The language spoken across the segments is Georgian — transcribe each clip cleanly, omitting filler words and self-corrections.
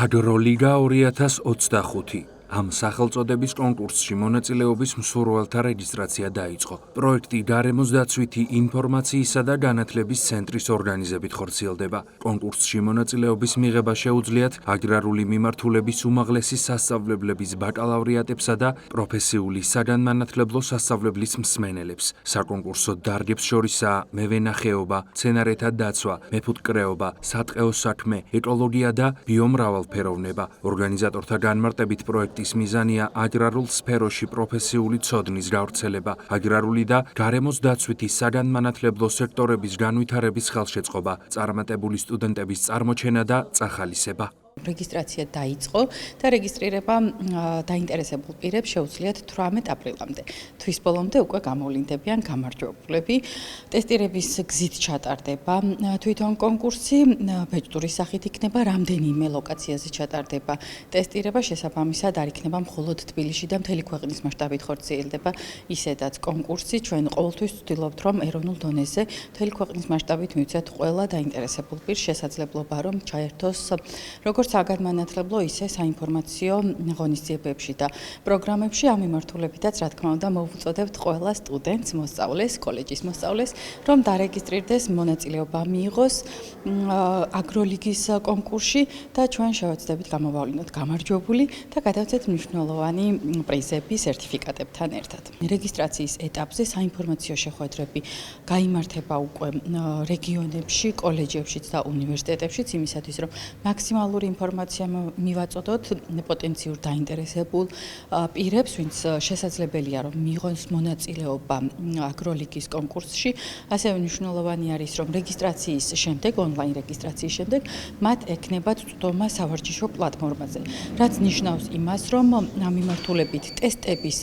Agro-Liga 2025. Am სახელწოდების კონკურსში მონაწილეობის მსურველთა რეგისტრაცია დაიწყო. პროექტი გარემოს დაცვითი ინფორმაციისა და განათლების ცენტრის ორგანიზებით ხორციელდება. კონკურსში მონაწილეობის მიღება შეუძლიათ აგრარული მიმართულების უმაღლესი სასწავლებლების ბაკალავრიატებსა და პროფესიული საგანმანათლებლო სასწავლებლის მსმენელებს. საკონკურსო დარგებს შორისაა მევენახეობა, მცენარეთა დაცვა, მეფუტკრეობა, სატყეო საქმე, ეკოლოგია და ბიომრავალფეროვნება. ორგანიზატორთა განმარტებით პროექტი ის მიზანია აგრარულ სფეროში პროფესიული ცოდნის გავრცელება, აგრარული და გარემოს დაცვითი საგანმანათლებლო სექტორების განვითარების ხელშეწყობა, წარმატებული სტუდენტების წარმოჩენა და წახალისება. რეგისტრაცია დაიწყო და რეგისტრირება დაინტერესებულ პირებს შეუძლიათ 18 აპრილამდე. თვის ბოლომდე უკვე გამოვლინდებიან გამარჯვებულები. ტესტირების გზით ჩატარდება თვითონ კონკურსი, ბეჭდურის სახით იქნება, რამდენიმე ლოკაციაზე ჩატარდება ტესტირება, შესაბამისად არ იქნება მხოლოდ თბილისში და მთელი ქვეყნის მასშტაბით ხორციელდება ისედაც კონკურსი. ჩვენ ყოველთვის ვცდილობთ, რომ ეროვნულ დონეზე მთელი ქვეყნის მასშტაბით მივცეთ ყველა დაინტერესებულ პირს შესაძლებლობა, რომ ჩაერთოს როგორც საგანმანათლებლო, ისე საინფორმაციო ღონისძიებებში და პროგრამებში. ამ მიმართულებითაც, რა თქმა უნდა, მოვუწოდებთ ყველა სტუდენტს, მოსწავლეს, კოლეჯის მოსწავლეს, რომ დარეგისტრირდეს, მონაწილეობა მიიღოს აგროლიგის კონკურსში და ჩვენ შევეცდებით გამოვავლინოთ გამარჯვებული და გადავცეთ მნიშვნელოვანი პრიზები სერტიფიკატებთან ერთად. რეგისტრაციის ეტაპზე საინფორმაციო შეხვედრები გაიმართება უკვე რეგიონებში, კოლეჯებშიც და უნივერსიტეტებშიც იმისათვის, რომ მაქსიმალური ინფორმაცია მივაწოდოთ პოტენციურ დაინტერესებულ პირებს, ვინც შესაძლებელია რომ მიიღოს მონაწილეობა აგროლიგის კონკურსში. ასევე მნიშვნელოვანი არის, რომ რეგისტრაციის შემდეგ, ონლაინ რეგისტრაციის შემდეგ, მათ ექნებათ წვდომა სავარჯიშო პლატფორმაზე, რაც ნიშნავს იმას, რომ ამ მიმართულებით ტესტების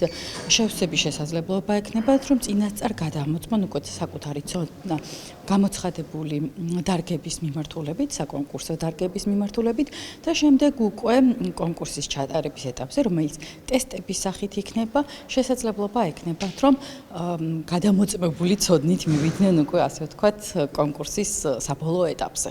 შევსების შესაძლებლობა ექნებათ, რომ წინასწარ გადამოწმონ უკვე საკუთარი ცოდნა გამოცხადებული დარგების მიმართულებით, საკონკურსო დარგების მიმართულებით და შემდეგ უკვე კონკურსის ჩატარების ეტაპზე, რომელიც ტესტების სახით იქნება, შესაძლებლობა ექნებათ, რომ გადამოწმებული ცოდნით მივიდნენ უკვე ასე ვთქვათ კონკურსის საბოლოო ეტაპზე.